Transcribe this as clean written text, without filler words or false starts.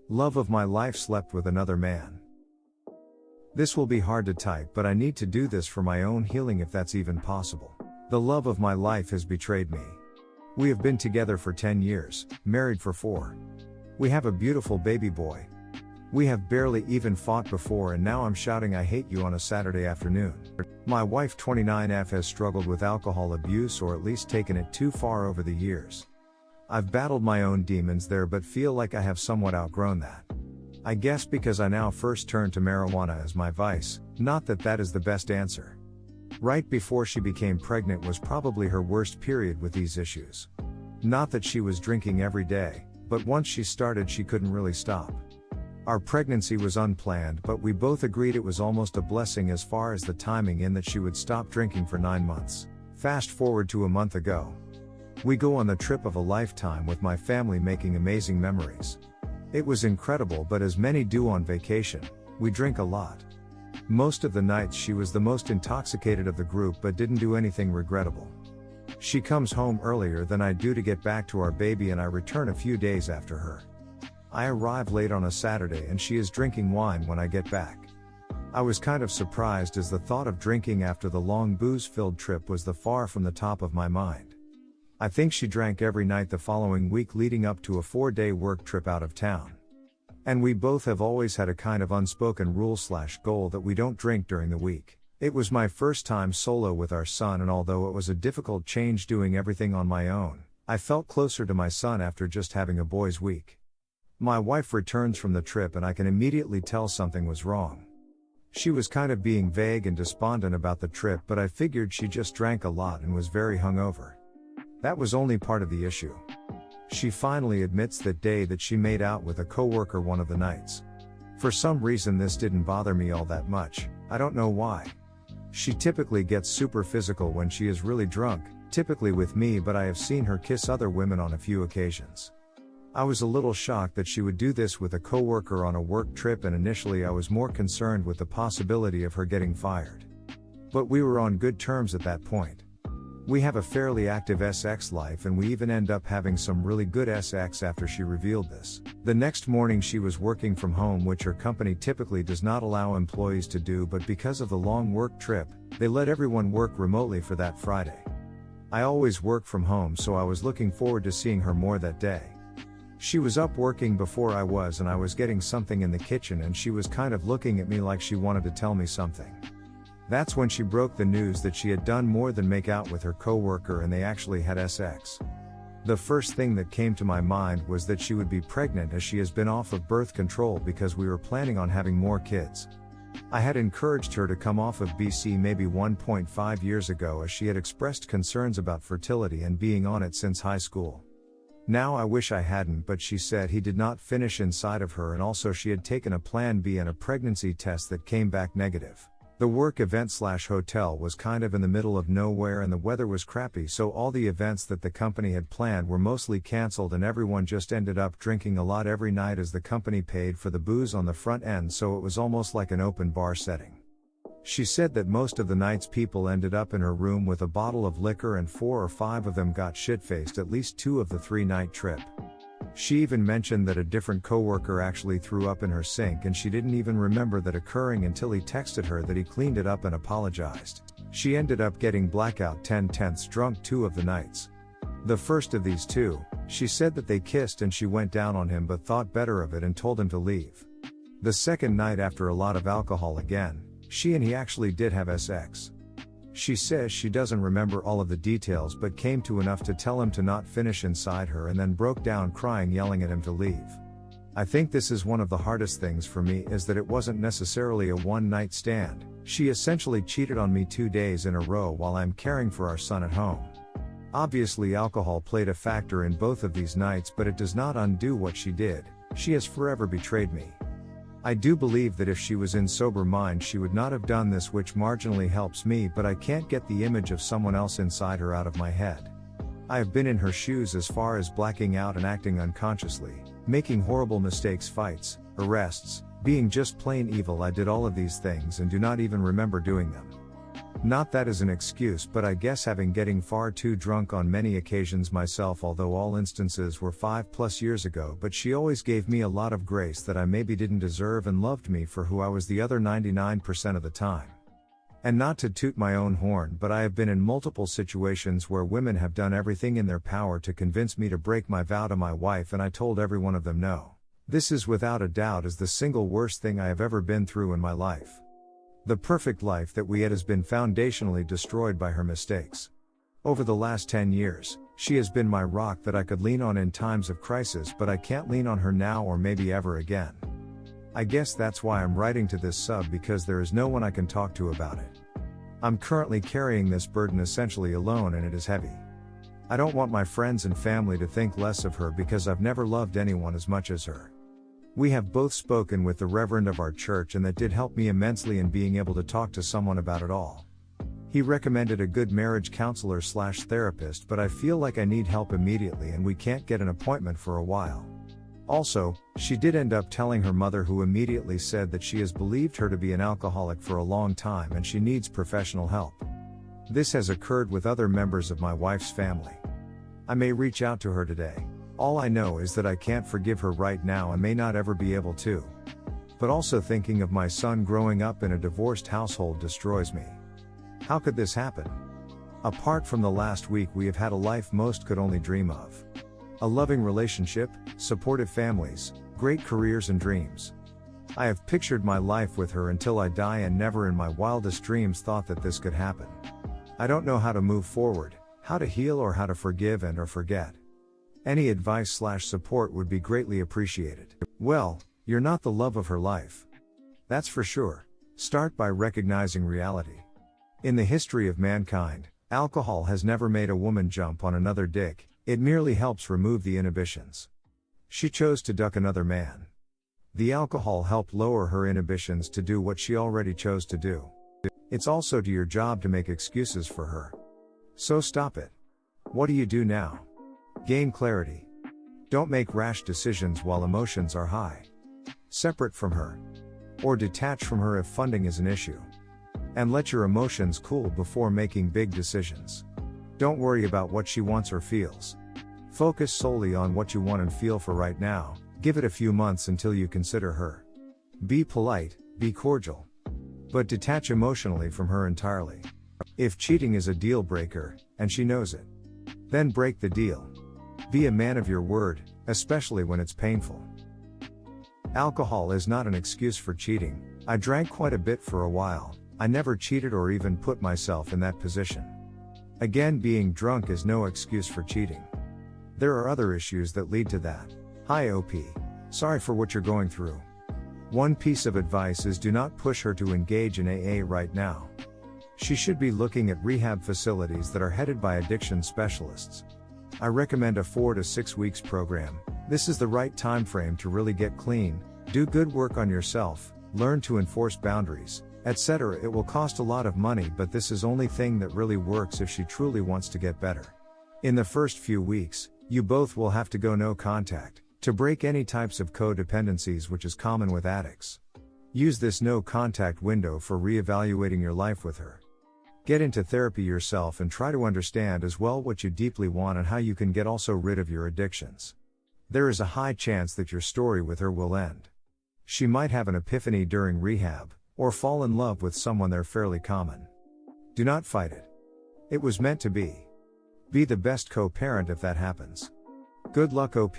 Love of my life slept with another man. This will be hard to type, but I need to do this for my own healing if that's even possible. The love of my life has betrayed me. We have been together for 10 years, married for 4. We have a beautiful baby boy. We have barely even fought before, and now I'm shouting I hate you on a Saturday afternoon. My wife 29F has struggled with alcohol abuse, or at least taken it too far over the years. I've battled my own demons there, but feel like I have somewhat outgrown that. I guess because I now first turn to marijuana as my vice, not that that is the best answer. Right before she became pregnant was probably her worst period with these issues. Not that she was drinking every day, but once she started she couldn't really stop. Our pregnancy was unplanned, but we both agreed it was almost a blessing as far as the timing, in that she would stop drinking for 9 months. Fast forward to a month ago. We go on the trip of a lifetime with my family, making amazing memories. It was incredible, but as many do on vacation, we drink a lot. Most of the nights she was the most intoxicated of the group, but didn't do anything regrettable. She comes home earlier than I do to get back to our baby, and I return a few days after her. I arrive late on a Saturday and she is drinking wine when I get back. I was kind of surprised, as the thought of drinking after the long booze-filled trip was far from the top of my mind. I think she drank every night the following week leading up to a 4-day work trip out of town. And we both have always had a kind of unspoken rule/goal that we don't drink during the week. It was my first time solo with our son, and although it was a difficult change doing everything on my own, I felt closer to my son after just having a boys' week. My wife returns from the trip and I can immediately tell something was wrong. She was kind of being vague and despondent about the trip, but I figured she just drank a lot and was very hungover. That was only part of the issue. She finally admits that day that she made out with a coworker one of the nights. For some reason this didn't bother me all that much, I don't know why. She typically gets super physical when she is really drunk, typically with me, but I have seen her kiss other women on a few occasions. I was a little shocked that she would do this with a coworker on a work trip, and initially I was more concerned with the possibility of her getting fired. But we were on good terms at that point. We have a fairly active sex life, and we even end up having some really good sex after she revealed this. The next morning she was working from home, which her company typically does not allow employees to do, but because of the long work trip, they let everyone work remotely for that Friday. I always work from home, so I was looking forward to seeing her more that day. She was up working before I was, and I was getting something in the kitchen, and she was kind of looking at me like she wanted to tell me something. That's when she broke the news that she had done more than make out with her coworker, and they actually had sex. The first thing that came to my mind was that she would be pregnant, as she has been off of birth control because we were planning on having more kids. I had encouraged her to come off of BC maybe 1.5 years ago, as she had expressed concerns about fertility and being on it since high school. Now I wish I hadn't, but she said he did not finish inside of her, and also she had taken a Plan B and a pregnancy test that came back negative. The work event/hotel was kind of in the middle of nowhere, and the weather was crappy, so all the events that the company had planned were mostly cancelled, and everyone just ended up drinking a lot every night, as the company paid for the booze on the front end, so it was almost like an open bar setting. She said that most of the nights people ended up in her room with a bottle of liquor, and 4 or 5 of them got shit-faced at least 2 of the 3-night trip. She even mentioned that a different coworker actually threw up in her sink, and she didn't even remember that occurring until he texted her that he cleaned it up and apologized. She ended up getting blackout 10/10ths drunk 2 of the nights. The first of these 2, she said that they kissed and she went down on him, but thought better of it and told him to leave. The second night, after a lot of alcohol again, she and he actually did have sex. She says she doesn't remember all of the details, but came to enough to tell him to not finish inside her, and then broke down crying, yelling at him to leave. I think this is one of the hardest things for me, is that it wasn't necessarily a one-night stand. She essentially cheated on me 2 days in a row while I'm caring for our son at home. Obviously alcohol played a factor in both of these nights, but it does not undo what she did. She has forever betrayed me. I do believe that if she was in sober mind she would not have done this, which marginally helps me, but I can't get the image of someone else inside her out of my head. I have been in her shoes as far as blacking out and acting unconsciously, making horrible mistakes, fights, arrests, being just plain evil. I did all of these things and do not even remember doing them. Not that as an excuse, but I guess having getting far too drunk on many occasions myself, although all instances were 5+ years ago, but she always gave me a lot of grace that I maybe didn't deserve and loved me for who I was the other 99% of the time. And not to toot my own horn, but I have been in multiple situations where women have done everything in their power to convince me to break my vow to my wife, and I told every one of them no. This is without a doubt is the single worst thing I have ever been through in my life. The perfect life that we had has been foundationally destroyed by her mistakes. Over the last 10 years, she has been my rock that I could lean on in times of crisis, but I can't lean on her now or maybe ever again. I guess that's why I'm writing to this sub, because there is no one I can talk to about it. I'm currently carrying this burden essentially alone, and it is heavy. I don't want my friends and family to think less of her because I've never loved anyone as much as her. We have both spoken with the reverend of our church, and that did help me immensely in being able to talk to someone about it all. He recommended a good marriage counselor/therapist, but I feel like I need help immediately and we can't get an appointment for a while. Also, she did end up telling her mother, who immediately said that she has believed her to be an alcoholic for a long time and she needs professional help. This has occurred with other members of my wife's family. I may reach out to her today. All I know is that I can't forgive her right now and may not ever be able to. But also thinking of my son growing up in a divorced household destroys me. How could this happen? Apart from the last week, we have had a life most could only dream of. A loving relationship, supportive families, great careers and dreams. I have pictured my life with her until I die and never in my wildest dreams thought that this could happen. I don't know how to move forward, how to heal, or how to forgive and or forget. Any advice/support would be greatly appreciated. Well, you're not the love of her life. That's for sure. Start by recognizing reality. In the history of mankind, alcohol has never made a woman jump on another dick, it merely helps remove the inhibitions. She chose to duck another man. The alcohol helped lower her inhibitions to do what she already chose to do. It's also to your job to make excuses for her. So stop it. What do you do now? Gain clarity. Don't make rash decisions while emotions are high. Separate from her. Or detach from her if funding is an issue. And let your emotions cool before making big decisions. Don't worry about what she wants or feels. Focus solely on what you want and feel for right now. Give it a few months until you consider her. Be polite, be cordial. But detach emotionally from her entirely. If cheating is a deal breaker, and she knows it, then break the deal. Be a man of your word, especially when it's painful. Alcohol is not an excuse for cheating. I drank quite a bit for a while. I never cheated or even put myself in that position. Again, being drunk is no excuse for cheating. There are other issues that lead to that. Hi OP. Sorry for what you're going through. One piece of advice is do not push her to engage in AA right now. She should be looking at rehab facilities that are headed by addiction specialists. I recommend a 4 to 6 weeks program. This is the right time frame to really get clean, do good work on yourself, learn to enforce boundaries, etc. It will cost a lot of money, but this is only thing that really works if she truly wants to get better. In the first few weeks, you both will have to go no contact, to break any types of codependencies, which is common with addicts. Use this no contact window for reevaluating your life with her. Get into therapy yourself and try to understand as well what you deeply want and how you can get also rid of your addictions. There is a high chance that your story with her will end. She might have an epiphany during rehab, or fall in love with someone. They're fairly common. Do not fight it. It was meant to be. Be the best co-parent if that happens. Good luck OP.